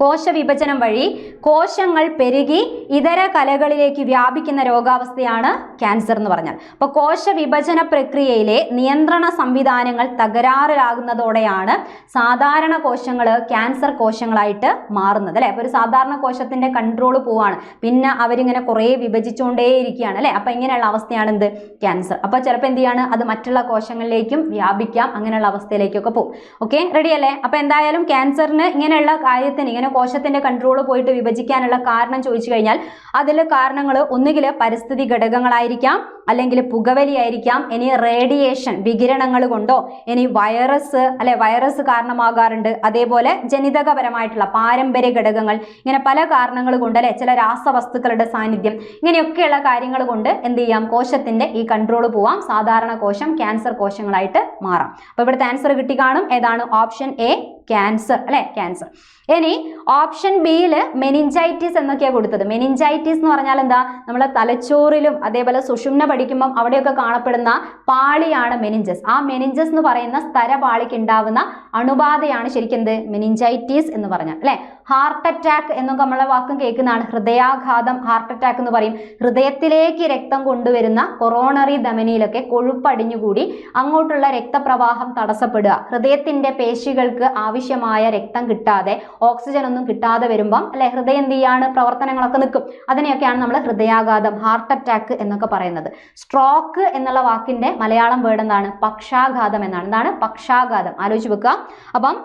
കോശവിഭജനം വഴി കോശങ്ങൾ പെരുകി ഇതര കലകളിലേക്ക് വ്യാപിക്കുന്ന രോഗാവസ്ഥയാണ് ക്യാൻസർ എന്ന് പറഞ്ഞാൽ. അപ്പോൾ കോശവിഭജന പ്രക്രിയയിലെ നിയന്ത്രണ സംവിധാനങ്ങൾ തകരാറിലാകുന്നതോടെയാണ് സാധാരണ കോശങ്ങൾ ക്യാൻസർ കോശങ്ങളായിട്ട് മാറുന്നത് അല്ലെ. അപ്പോൾ ഒരു സാധാരണ കോശത്തിന്റെ കൺട്രോൾ പോവാണ്, പിന്നെ അവരിങ്ങനെ കുറേ വിഭജിച്ചുകൊണ്ടേയിരിക്കുകയാണ് അല്ലെ. അപ്പൊ ഇങ്ങനെയുള്ള അവസ്ഥയാണ് എന്ത്? ക്യാൻസർ. അപ്പൊ ചിലപ്പോൾ എന്ത് ചെയ്യാണ്, അത് മറ്റുള്ള കോശങ്ങളിലേക്കും വ്യാപിക്കാം, അങ്ങനെയുള്ള അവസ്ഥയിലേക്കൊക്കെ പോകും. ഓക്കെ, റെഡി അല്ലേ? അപ്പൊ എന്തായാലും ക്യാൻസറിന് ഇങ്ങനെയുള്ള കാര്യത്തിന് ഇങ്ങനെ കോശത്തിന്റെ കൺട്രോൾ പോയിട്ട് വിഭജിക്കാനുള്ള കാരണം ചോദിച്ചു കഴിഞ്ഞാൽ അതിൽ കാരണങ്ങൾ ഒന്നുകിൽ പരിസ്ഥിതി ഘടകങ്ങളായിരിക്കാം, അല്ലെങ്കിൽ പുകവലി ആയിരിക്കാം, ഇനി റേഡിയേഷൻ വികിരണങ്ങൾ കൊണ്ടോ, ഇനി വൈറസ് അല്ലെ, വൈറസ് കാരണമാകാറുണ്ട്. അതേപോലെ ജനിതകപരമായിട്ടുള്ള പാരമ്പര്യ ഘടകങ്ങൾ, ഇങ്ങനെ പല കാരണങ്ങൾ കൊണ്ട് അല്ലെ, ചില രാസവസ്തുക്കളുടെ സാന്നിധ്യം, ഇങ്ങനെയൊക്കെയുള്ള കാര്യങ്ങൾ കൊണ്ട് എന്ത് ചെയ്യാം, കോശത്തിന്റെ ഈ കൺട്രോൾ പോവാം, സാധാരണ കോശം ക്യാൻസർ കോശങ്ങളായിട്ട് മാറാം. അപ്പൊ ഇവിടുത്തെ ആൻസർ കിട്ടി കാണും. ഏതാണ്? ഓപ്ഷൻ എ ക്യാൻസർ അല്ലെ. ക്യാൻസർ. ഇനി ഓപ്ഷൻ ബിയിൽ മെനിഞ്ചൈറ്റിസ് എന്നൊക്കെയാണ് കൊടുത്തത്. മെനിഞ്ചൈറ്റിസ് എന്ന് പറഞ്ഞാൽ എന്താ? നമ്മളെ തലച്ചോറിലും അതേപോലെ സുഷുമ്ന പഠിക്കുമ്പം അവിടെയൊക്കെ കാണപ്പെടുന്ന പാളിയാണ് മെനിഞ്ചസ്. ആ മെനിഞ്ചസ് എന്ന് പറയുന്ന സ്ഥരപാളിക്ക് ഉണ്ടാവുന്ന അണുബാധയാണ് ശരിക്കും എന്ത്? മെനിഞ്ചൈറ്റിസ് എന്ന് പറഞ്ഞാൽ അല്ലെ. ഹാർട്ട് അറ്റാക്ക് എന്നൊക്കെ നമ്മളെ വാക്കും കേൾക്കുന്നതാണ്. ഹൃദയാഘാതം, ഹാർട്ട് അറ്റാക്ക് എന്ന് പറയും. ഹൃദയത്തിലേക്ക് രക്തം കൊണ്ടുവരുന്ന കൊറോണറി ധമനിയിലൊക്കെ കൊഴുപ്പടിഞ്ഞുകൂടി അങ്ങോട്ടുള്ള രക്തപ്രവാഹം തടസ്സപ്പെടുക, ഹൃദയത്തിന്റെ പേശികൾക്ക് ആവശ്യമായ രക്തം കിട്ടാതെ, ഓക്സിജൻ ഒന്നും കിട്ടാതെ വരുമ്പം അല്ലെ ഹൃദയം എന്ത് ചെയ്യാണ്, പ്രവർത്തനങ്ങളൊക്കെ നിൽക്കും. അതിനെയൊക്കെയാണ് നമ്മൾ ഹൃദയാഘാതം, ഹാർട്ട് അറ്റാക്ക് എന്നൊക്കെ പറയുന്നത്. സ്ട്രോക്ക് എന്നുള്ള വാക്കിന്റെ മലയാളം വേർഡ് എന്താണ്? പക്ഷാഘാതം എന്നാണ്. എന്താണ്? പക്ഷാഘാതം. ആലോചിച്ച് വെക്കുക. അപ്പം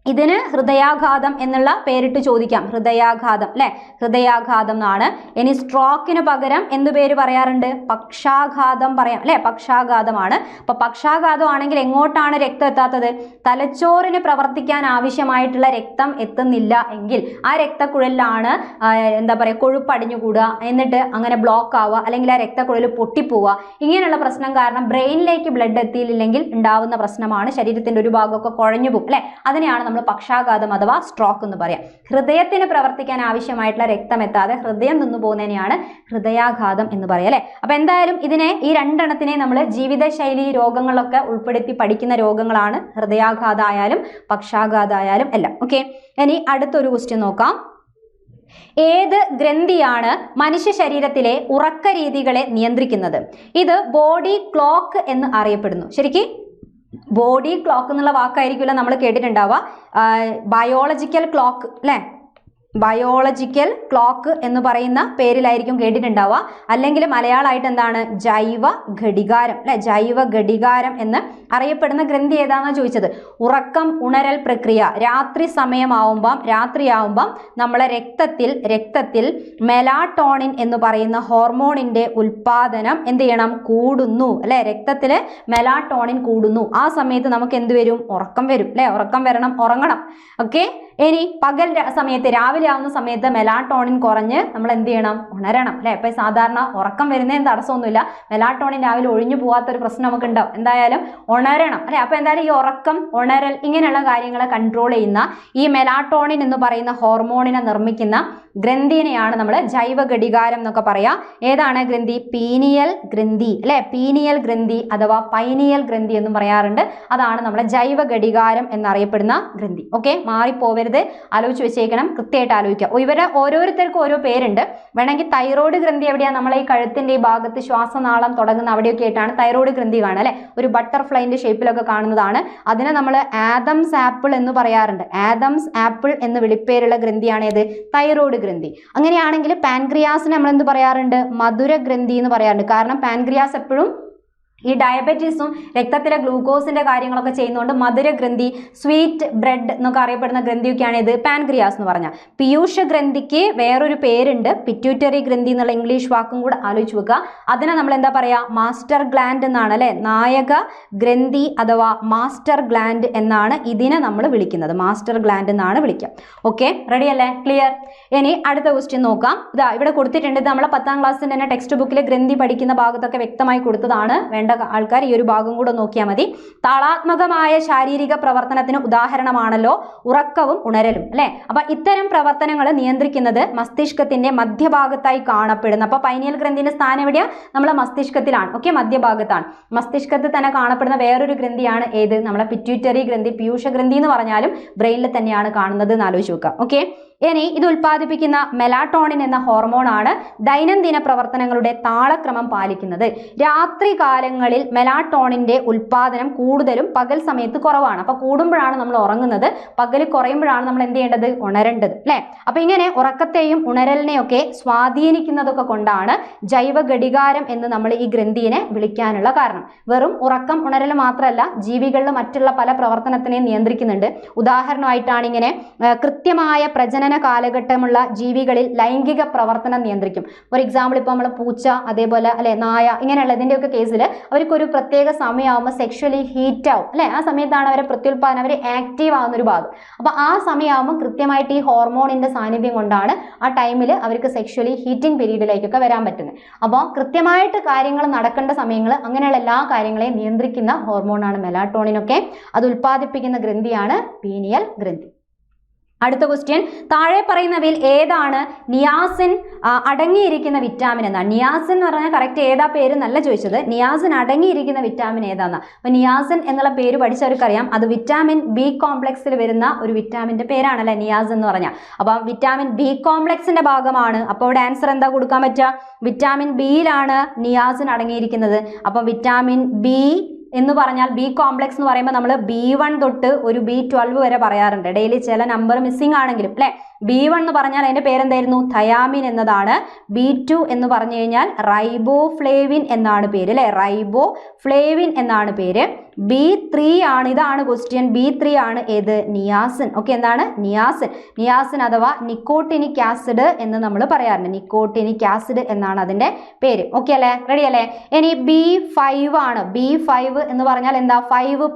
ഇതിന് ഹൃദയാഘാതം എന്നുള്ള പേരിട്ട് ചോദിക്കാം. ഹൃദയാഘാതം അല്ലെ, ഹൃദയാഘാതം എന്നാണ്. ഇനി സ്ട്രോക്കിന് പകരം എന്ത് പേര് പറയാറുണ്ട്? പക്ഷാഘാതം പറയാം അല്ലെ. പക്ഷാഘാതമാണ്. അപ്പൊ പക്ഷാഘാതം ആണെങ്കിൽ എങ്ങോട്ടാണ് രക്തം എത്താത്തത്? തലച്ചോറിന് പ്രവർത്തിക്കാൻ ആവശ്യമായിട്ടുള്ള രക്തം എത്തുന്നില്ല എങ്കിൽ ആ രക്തക്കുഴലിലാണ് എന്താ പറയുക, കൊഴുപ്പടിഞ്ഞുകൂടുക, എന്നിട്ട് അങ്ങനെ ബ്ലോക്ക് ആവുക, അല്ലെങ്കിൽ ആ രക്തക്കുഴൽ പൊട്ടിപ്പോവുക. ഇങ്ങനെയുള്ള പ്രശ്നം കാരണം ബ്രെയിനിലേക്ക് ബ്ലഡ് എത്തിയില്ലെങ്കിൽ ഉണ്ടാവുന്ന പ്രശ്നമാണ്. ശരീരത്തിന്റെ ഒരു ഭാഗമൊക്കെ കുഴഞ്ഞു പോകും അല്ലെ. അതിനെയാണ് നമ്മൾ പക്ഷാഘാതം അഥവാ സ്ട്രോക്ക് എന്ന് പറയാം. ഹൃദയത്തിന് പ്രവർത്തിക്കാൻ ആവശ്യമായിട്ടുള്ള രക്തം എത്താതെ ഹൃദയം നിന്നു പോകുന്നതിനെയാണ് ഹൃദയാഘാതം എന്ന് പറയാം അല്ലെ. അപ്പൊ എന്തായാലും ഇതിനെ, ഈ രണ്ടെണ്ണത്തിനെ നമ്മൾ ജീവിതശൈലി രോഗങ്ങളൊക്കെ ഉൾപ്പെടുത്തി പഠിക്കുന്ന രോഗങ്ങളാണ്. ഹൃദയാഘാതമായാലും പക്ഷാഘാതമായാലും എല്ലാം. ഓക്കെ, ഇനി അടുത്തൊരു ക്വസ്റ്റ്യൻ നോക്കാം. ഏത് ഗ്രന്ഥിയാണ് മനുഷ്യ ശരീരത്തിലെ ഉറക്ക രീതികളെ നിയന്ത്രിക്കുന്നത്? ഇത് ബോഡി ക്ലോക്ക് എന്ന് അറിയപ്പെടുന്നു. ശരിക്കും ബോഡി ക്ലോക്ക് എന്നുള്ള വാക്കായിരിക്കില്ല നമ്മൾ കേട്ടിട്ടുണ്ടാവുക. ബയോളജിക്കൽ ക്ലോക്ക് അല്ലെ, ബയോളജിക്കൽ ക്ലോക്ക് എന്ന് പറയുന്ന പേരിലായിരിക്കും കേട്ടിട്ടുണ്ടാവുക. അല്ലെങ്കിൽ മലയാളമായിട്ട് എന്താണ്? ജൈവ ഘടികാരം അല്ലെ, ജൈവ ഘടികാരം എന്ന് അറിയപ്പെടുന്ന ഗ്രന്ഥി ഏതാണെന്ന് ചോദിച്ചത്. ഉറക്കം ഉണരൽ പ്രക്രിയ രാത്രിയാവുമ്പം നമ്മളെ രക്തത്തിൽ മെലാട്ടോണിൻ എന്ന് പറയുന്ന ഹോർമോണിന്റെ ഉൽപാദനം എന്ത് ചെയ്യണം? കൂടുന്നു അല്ലെ. രക്തത്തിൽ മെലാട്ടോണിൻ കൂടുന്നു. ആ സമയത്ത് നമുക്ക് എന്ത് വരും? ഉറക്കം വരും അല്ലെ. ഉറക്കം വരണം, ഉറങ്ങണം. ഓക്കെ. ഇനി പകൽ സമയത്ത് രാവിലെ രാവിലെ ആവുന്ന സമയത്ത് മെലാട്ടോണിൻ കുറഞ്ഞ് നമ്മൾ എന്ത് ചെയ്യണം? ഉണരണം അല്ലെ. ഇപ്പൊ സാധാരണ ഉറക്കം വരുന്നതിന് തടസ്സമൊന്നുമില്ല, മെലാട്ടോണിൻ രാവിലെ ഒഴിഞ്ഞു പോകാത്തൊരു പ്രശ്നം നമുക്ക് ഉണ്ടാവും, എന്തായാലും ഉണരണം അല്ലെ. അപ്പൊ എന്തായാലും ഈ ഉറക്കം, ഉണരൽ ഇങ്ങനെയുള്ള കാര്യങ്ങളെ കൺട്രോൾ ചെയ്യുന്ന ഈ മെലാട്ടോണിൻ എന്ന് പറയുന്ന ഹോർമോണിനെ നിർമ്മിക്കുന്ന ഗ്രന്ഥിനെയാണ് നമ്മൾ ജൈവ ഘടികാരം എന്നൊക്കെ പറയാ. ഏതാണ് ഗ്രന്ഥി? പീനിയൽ ഗ്രന്ഥി അല്ലെ. പീനിയൽ ഗ്രന്ഥി അഥവാ പൈനിയൽ ഗ്രന്ഥി എന്നും പറയാറുണ്ട്. അതാണ് നമ്മുടെ ജൈവ ഘടികാരം എന്നറിയപ്പെടുന്ന ഗ്രന്ഥി. ഓക്കെ, മാറിപ്പോവരുത്, ആലോചിച്ച് വെച്ചേക്കണം, കൃത്യമായിട്ട് ആലോചിക്കുക. ഇവരെ ഓരോരുത്തർക്കും ഓരോ പേരുണ്ട്. വേണമെങ്കിൽ തൈറോയ്ഡ് ഗ്രന്ഥി എവിടെയാണ്? നമ്മളെ ഈ കഴുത്തിന്റെ ഈ ഭാഗത്ത് ശ്വാസനാളം തുടങ്ങുന്ന അവിടെയൊക്കെ ആയിട്ടാണ് തൈറോയ്ഡ് ഗ്രന്ഥി കാണുക അല്ലെ. ഒരു ബട്ടർഫ്ലൈന്റെ ഷേപ്പിലൊക്കെ കാണുന്നതാണ്. അതിനെ നമ്മൾ ആദംസ് ആപ്പിൾ എന്ന് പറയാറുണ്ട്. ആദംസ് ആപ്പിൾ എന്ന് വിളിപ്പേരുള്ള ഗ്രന്ഥിയാണ് ഏത്? തൈറോയ്ഡ് ഗ്രന്ഥി. അങ്ങനെയാണെങ്കിൽ പാൻക്രിയാസിനെ നമ്മൾ എന്ത് പറയാറുണ്ട്? മധുര ഗ്രന്ഥി എന്ന് പറയാറുണ്ട്. കാരണം പാൻക്രിയാസ് എപ്പോഴും ഈ ഡയബറ്റീസും രക്തത്തിലെ ഗ്ലൂക്കോസിന്റെ കാര്യങ്ങളൊക്കെ ചെയ്യുന്നതുകൊണ്ട് മധുരഗ്രന്ഥി, സ്വീറ്റ് ബ്രെഡ് എന്നൊക്കെ അറിയപ്പെടുന്ന ഗ്രന്ഥിയൊക്കെയാണ് ഇത് പാൻക്രിയാസ് എന്ന് പറഞ്ഞാൽ. പീയൂഷ ഗ്രന്ഥിക്ക് വേറൊരു പേരുണ്ട്, പിറ്റ്യൂട്ടറി ഗ്രന്ഥി എന്നുള്ള ഇംഗ്ലീഷ് വാക്കും കൂടെ ആലോചിച്ച് വെക്കുക. അതിനെ നമ്മൾ എന്താ പറയാ? മാസ്റ്റർ ഗ്ലാൻഡ് എന്നാണ് അല്ലെ. നായക ഗ്രന്ഥി അഥവാ മാസ്റ്റർ ഗ്ലാൻഡ് എന്നാണ് ഇതിനെ നമ്മൾ വിളിക്കുന്നത്. മാസ്റ്റർ ഗ്ലാൻഡ് എന്നാണ് വിളിക്കുക. ഓക്കെ, റെഡി അല്ലേ? ക്ലിയർ? ഇനി അടുത്ത ക്വസ്റ്റ്യൻ നോക്കാം. ഇതാ ഇവിടെ കൊടുത്തിട്ടുണ്ട്. ഇത് നമ്മളെ 10ാം ക്ലാസ്സിന്റെ തന്നെ ടെക്സ്റ്റ് ബുക്കിൽ ഗ്രന്ഥി പഠിക്കുന്ന ഭാഗത്തൊക്കെ വ്യക്തമായി കൊടുത്തതാണ്. വേണ്ട ആൾക്കാർ ഈ ഒരു ഭാഗം കൂടെ നോക്കിയാൽ മതി. താളാത്മകമായ ശാരീരിക പ്രവർത്തനത്തിന് ഉദാഹരണമാണല്ലോ ഉറക്കവും ഉണരലും അല്ലെ. അപ്പൊ ഇത്തരം പ്രവർത്തനങ്ങൾ നിയന്ത്രിക്കുന്നത് മസ്തിഷ്കത്തിന്റെ മധ്യഭാഗത്തായി കാണപ്പെടുന്ന, അപ്പൊ പൈനിയൽ ഗ്രന്ഥിന്റെ സ്ഥാനം എവിടെയാ? നമ്മളെ മസ്തിഷ്കത്തിലാണ്. ഓക്കെ, മധ്യഭാഗത്താണ്. മസ്തിഷ്കത്തിൽ തന്നെ കാണപ്പെടുന്ന വേറൊരു ഗ്രന്ഥിയാണ് ഏത്? നമ്മളെ പിറ്റ്യൂട്ടറി ഗ്രന്ഥി. പീയൂഷ ഗ്രന്ഥി എന്ന് പറഞ്ഞാലും ബ്രെയിനിൽ തന്നെയാണ് കാണുന്നത് എന്ന് ആലോചിച്ച് വെക്കുക. ഓക്കെ, ഇനി ഇത് ഉൽപ്പാദിപ്പിക്കുന്ന മെലാട്ടോണിൻ എന്ന ഹോർമോൺ ആണ് ദൈനംദിന പ്രവർത്തനങ്ങളുടെ താളക്രമം പാലിക്കുന്നത്. രാത്രി കാലങ്ങളിൽ മെലാട്ടോണിന്റെ ഉൽപാദനം കൂടുതലും പകൽ സമയത്ത് കുറവാണ്. അപ്പൊ കൂടുമ്പോഴാണ് നമ്മൾ ഉറങ്ങുന്നത്, പകൽ കുറയുമ്പോഴാണ് നമ്മൾ എന്ത് ചെയ്യേണ്ടത്? ഉണരേണ്ടത് അല്ലെ. അപ്പൊ ഇങ്ങനെ ഉറക്കത്തെയും ഉണരലിനെയൊക്കെ സ്വാധീനിക്കുന്നതൊക്കെ കൊണ്ടാണ് ജൈവ ഘടികാരം എന്ന് നമ്മൾ ഈ ഗ്രന്ഥിയെ വിളിക്കാനുള്ള കാരണം. വെറും ഉറക്കം ഉണരൽ മാത്രമല്ല, ജീവികളിൽ മറ്റുള്ള പല പ്രവർത്തനത്തിനെയും നിയന്ത്രിക്കുന്നുണ്ട്. ഉദാഹരണമായിട്ടാണ് ഇങ്ങനെ കൃത്യമായ പ്രജനന കാലഘട്ടമുള്ള ജീവികളിൽ ലൈംഗിക പ്രവർത്തനം നിയന്ത്രിക്കും. ഫോർ എക്സാമ്പിൾ ഇപ്പോൾ നമ്മൾ പൂച്ച, അതേപോലെ അല്ലെ നായ, ഇങ്ങനെയുള്ള ഇതിൻ്റെയൊക്കെ കേസിൽ അവർക്കൊരു പ്രത്യേക സമയമാകുമ്പോൾ സെക്ഷലി ഹീറ്റ് ആവും അല്ലെ. ആ സമയത്താണ് അവരെ പ്രത്യുൽപാദനം, അവർ ആക്റ്റീവ് ആവുന്ന ഒരു ഭാഗം. അപ്പൊ ആ സമയമാകുമ്പോൾ കൃത്യമായിട്ട് ഈ ഹോർമോണിന്റെ സാന്നിധ്യം കൊണ്ടാണ് ആ ടൈമിൽ അവർക്ക് സെക്ഷലി ഹീറ്റിംഗ് പീരീഡിലേക്കൊക്കെ വരാൻ പറ്റുന്നത്. അപ്പോൾ കൃത്യമായിട്ട് കാര്യങ്ങൾ നടക്കേണ്ട സമയങ്ങൾ, അങ്ങനെയുള്ള എല്ലാ കാര്യങ്ങളെയും നിയന്ത്രിക്കുന്ന ഹോർമോണാണ് മെലാട്ടോണിനൊക്കെ. അത് ഉൽപ്പാദിപ്പിക്കുന്ന ഗ്രന്ഥിയാണ് പീനിയൽ ഗ്രന്ഥി. അടുത്ത ക്വസ്റ്റ്യൻ, താഴെ പറയുന്നവയിൽ ഏതാണ് നിയാസിൻ അടങ്ങിയിരിക്കുന്ന വിറ്റാമിൻ എന്നാണ്. നിയാസിൻ എന്ന് പറഞ്ഞാൽ കറക്റ്റ് ഏതാ പേര് എന്നല്ല ചോദിച്ചത്, നിയാസിൻ അടങ്ങിയിരിക്കുന്ന വിറ്റാമിൻ ഏതാന്നാ. അപ്പൊ നിയാസിൻ എന്നുള്ള പേര് പഠിച്ചവർക്കറിയാം, അത് വിറ്റാമിൻ ബി കോംപ്ലക്സിൽ വരുന്ന ഒരു വിറ്റാമിന്റെ പേരാണല്ലേ നിയാസിൻ എന്ന് പറഞ്ഞാൽ. അപ്പം വിറ്റാമിൻ ബി കോംപ്ലക്സിന്റെ ഭാഗമാണ്. അപ്പോൾ ഇവിടെ ആൻസർ എന്താ കൊടുക്കാൻ പറ്റുക? വിറ്റാമിൻ ബിയിലാണ് നിയാസിൻ അടങ്ങിയിരിക്കുന്നത്. അപ്പം വിറ്റാമിൻ ബി എന്ന് പറഞ്ഞാൽ ബി കോംപ്ലക്സ് എന്ന് പറയുമ്പോൾ നമ്മൾ B1 തൊട്ട് ഒരു B12 വരെ പറയാറുണ്ട്. ഡെയിലി ചില നമ്പർ മിസ്സിംഗ് ആണെങ്കിലും അല്ലെ. B1 എന്ന് പറഞ്ഞാൽ അതിന്റെ പേരെന്തായിരുന്നു? തയാമിൻ എന്നതാണ്. B2 എന്ന് പറഞ്ഞു കഴിഞ്ഞാൽ റൈബോഫ്ലേവിൻ എന്നാണ് പേര് അല്ലെ. റൈബോഫ്ലേവിൻ എന്നാണ് പേര്. B3 ആണ്, ഇതാണ് ക്വസ്റ്റ്യൻ. B3 ആണ് ഏത്? നിയാസിൻ. ഓക്കെ, എന്താണ്? നിയാസിൻ. നിയാസിൻ അഥവാ നിക്കോട്ടിനിക് ആസിഡ് എന്ന് നമ്മൾ പറയാറുണ്ട്. നിക്കോട്ടിനിക് ആസിഡ് എന്നാണ് അതിന്റെ പേര്. ഓക്കെ അല്ലെ? റെഡി അല്ലെ? ഇനി B5 ആണ്. B5 എന്ന് പറഞ്ഞാൽ എന്താ? 5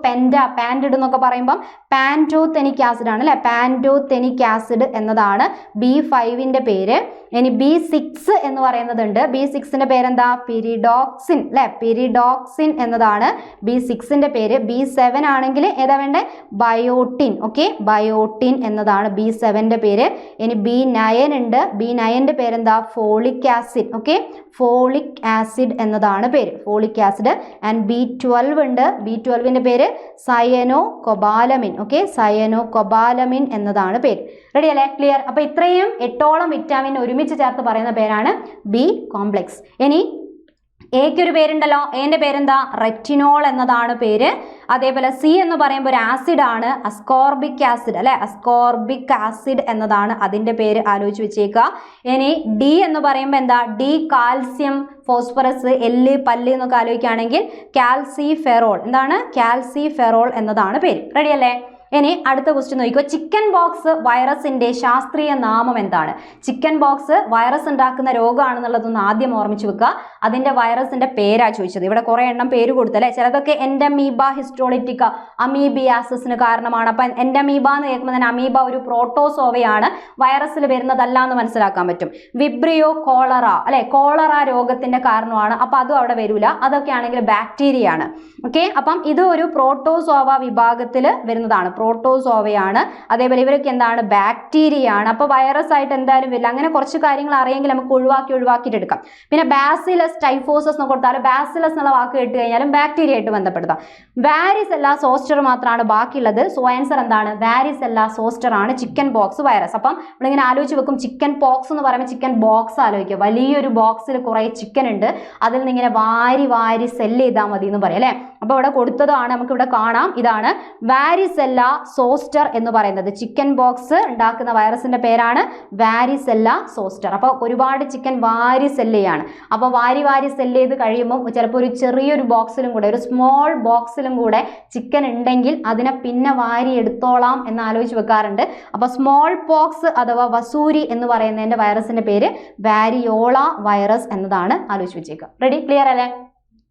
പാൻഡിഡ് എന്നൊക്കെ പറയുമ്പോൾ പാൻറ്റോതെനിക് ആസിഡ് ആണ് അല്ലെ. പാൻറ്റോതെനിക് ആസിഡ് എന്നതാണ് B5ന്റെ പേര്. ഇനി B6 എന്ന് പറയുന്നതുണ്ട്. B6ന്റെ പേരെന്താ? പിരിഡോക്സിൻ അല്ലെ. പിരിഡോക്സിൻ എന്നതാണ് B6ന്റെ പേര്. B7 ആണെങ്കിൽ ഏതാ വേണ്ടേ? ബയോട്ടിൻ. ഓക്കെ, ബയോട്ടിൻ എന്നതാണ് B7ന്റെ പേര്. ഇനി B9 ഉണ്ട്. B9ന്റെ പേരെന്താ? Folic acid. Okay, folic acid എന്നതാണ് പേര്. Folic acid. ആൻഡ് B12 ഉണ്ട്. B12ന്റെ പേര് cyano cobalamin. Okay, cyano cobalamin എന്നതാണ് പേര്. റെഡി അല്ലേ? ക്ലിയർ? അപ്പൊ ഇത്രയും 8ഓളം വിറ്റാമിൻ ഒരുമിച്ച് ചേർത്ത് പറയുന്ന പേരാണ് ബി കോംപ്ലക്സ്. ഇനി എക്ക് ഒരു പേരുണ്ടല്ലോ. എന്റെ പേരെന്താ? റെറ്റിനോൾ എന്നതാണ് പേര്. അതേപോലെ സി എന്ന് പറയുമ്പോൾ ഒരു ആസിഡ് ആണ്, അസ്കോർബിക് ആസിഡ് അല്ലെ. അസ്കോർബിക് ആസിഡ് എന്നതാണ് അതിന്റെ പേര്, ആലോചിച്ച് വെച്ചേക്കുക. ഇനി ഡി എന്ന് പറയുമ്പോൾ എന്താ? ഡി കാൽസ്യം, ഫോസ്ഫറസ്, എല്ല്, പല്ല് എന്നൊക്കെ ആലോചിക്കുകയാണെങ്കിൽ കാൽസിഫെറോൾ. എന്താണ്? കാൽസിഫെറോൾ എന്നതാണ് പേര്. റെഡി അല്ലേ? ഇനി അടുത്ത ക്വസ്റ്റ്യൻ നോക്കിക്കോ. ചിക്കൻ ബോക്സ് വൈറസിന്റെ ശാസ്ത്രീയ നാമം എന്താണ്? ചിക്കൻ ബോക്സ് വൈറസ് ഉണ്ടാക്കുന്ന രോഗമാണെന്നുള്ളതൊന്ന് ആദ്യം ഓർമ്മിച്ച് വെക്കുക. അതിന്റെ വൈറസിന്റെ പേരാ ചോദിച്ചത്. ഇവിടെ കുറെ എണ്ണം പേര് കൊടുത്തല്ലേ. ചിലതൊക്കെ എൻഡമീബ ഹിസ്റ്റോളിറ്റിക്ക, അമീബിയാസിന് കാരണമാണ്. അപ്പൊ എൻഡമീബ എന്ന് കേൾക്കുമ്പോൾ തന്നെ അമീബ ഒരു പ്രോട്ടോസോവയാണ്, വൈറസിൽ വരുന്നതല്ല എന്ന് മനസ്സിലാക്കാൻ പറ്റും. വിബ്രിയോ കോളറ അല്ലെ, കോളറ രോഗത്തിന്റെ കാരണമാണ്. അപ്പൊ അതും അവിടെ വരൂല. അതൊക്കെ ആണെങ്കിൽ ബാക്ടീരിയ ആണ്. ഓക്കെ, അപ്പം ഇത് ഒരു പ്രോട്ടോസോവ വിഭാഗത്തിൽ വരുന്നതാണ്, പ്രോട്ടോസോവയാണ്. അതേപോലെ ഇവരൊക്കെ എന്താണ്? ബാക്ടീരിയ ആണ്. അപ്പൊ വൈറസ് ആയിട്ട് എന്തായാലും വരില്ല. അങ്ങനെ കുറച്ച് കാര്യങ്ങൾ അറിയെങ്കിൽ നമുക്ക് ഒഴിവാക്കിയിട്ട് എടുക്കാം. പിന്നെ ബാസിലസ് ടൈഫോസസ് എന്ന് കൊടുത്താലും ബാസിലസ് എന്നുള്ള വാക്ക് കേട്ട് കഴിഞ്ഞാലും ബാക്ടീരിയ ആയിട്ട് ബന്ധപ്പെടുത്താം. വാരിസെല്ല സോസ്റ്റർ മാത്രമാണ് ബാക്കിയുള്ളത്. സോ ആൻസർ എന്താണ്? വാരിസെല്ല സോസ്റ്റർ ആണ് ചിക്കൻ ബോക്സ് വൈറസ്. അപ്പം നമ്മളിങ്ങനെ ആലോചിച്ച് വെക്കും, ചിക്കൻ പോക്സ് എന്ന് പറയുമ്പോൾ ചിക്കൻ ബോക്സ് ആലോചിക്കുക. വലിയൊരു ബോക്സിൽ കുറെ ചിക്കൻ ഉണ്ട്, അതിൽ നിന്ന് ഇങ്ങനെ വാരി സെല്ല് ചെയ്താൽ മതി എന്ന് പറയാം അല്ലെ. അപ്പൊ ഇവിടെ കൊടുത്തതാണ്, നമുക്ക് ഇവിടെ കാണാം. ഇതാണ് വാരിസെല്ല സോസ്റ്റർ എന്ന് പറയുന്നത്. ചിക്കൻ ബോക്സ് ഉണ്ടാക്കുന്ന വൈറസിന്റെ പേരാണ് വാരിസെല്ല സോസ്റ്റർ. അപ്പൊ ഒരുപാട് ചിക്കൻ വാരി സെല്ല് ചെയ്യാണ്. അപ്പൊ വാരി സെല്ല് ചെയ്ത് കഴിയുമ്പോൾ ചിലപ്പോൾ ഒരു ചെറിയൊരു ബോക്സിലും കൂടെ, ഒരു സ്മോൾ ബോക്സിലും കൂടെ ചിക്കൻ ഉണ്ടെങ്കിൽ അതിനെ പിന്നെ വാരി എടുത്തോളാം എന്ന് ആലോചിച്ച് വെക്കാറുണ്ട്. അപ്പൊ സ്മോൾ പോക്സ് അഥവാ വസൂരി എന്ന് പറയുന്നതിന്റെ വൈറസിന്റെ പേര് വാരിയോള വൈറസ് എന്നതാണ്. ആലോചിച്ച് വെച്ചേക്കുക. റെഡി? ക്ലിയർ അല്ലേ?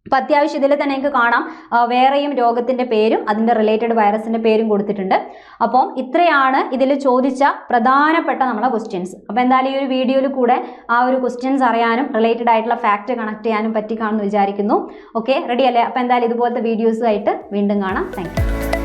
അപ്പൊ അത്യാവശ്യം ഇതിൽ തന്നെ നിങ്ങൾക്ക് കാണാം വേറെയും രോഗത്തിന്റെ പേരും അതിന്റെ റിലേറ്റഡ് വൈറസിന്റെ പേരും കൊടുത്തിട്ടുണ്ട്. അപ്പം ഇത്രയാണ് ഇതിൽ ചോദിച്ച പ്രധാനപ്പെട്ട നമ്മളെ ക്വസ്റ്റ്യൻസ്. അപ്പൊ എന്തായാലും ഈ ഒരു വീഡിയോയിൽ കൂടെ ആ ഒരു ക്വസ്റ്റ്യൻസ് അറിയാനും റിലേറ്റഡ് ആയിട്ടുള്ള ഫാക്ട് കണക്ട് ചെയ്യാനും പറ്റി കാണുമെന്ന് വിചാരിക്കുന്നു. ഓക്കെ, റെഡി അല്ലേ? അപ്പൊ എന്തായാലും ഇതുപോലത്തെ വീഡിയോസുമായിട്ട് വീണ്ടും കാണാം. Thank you.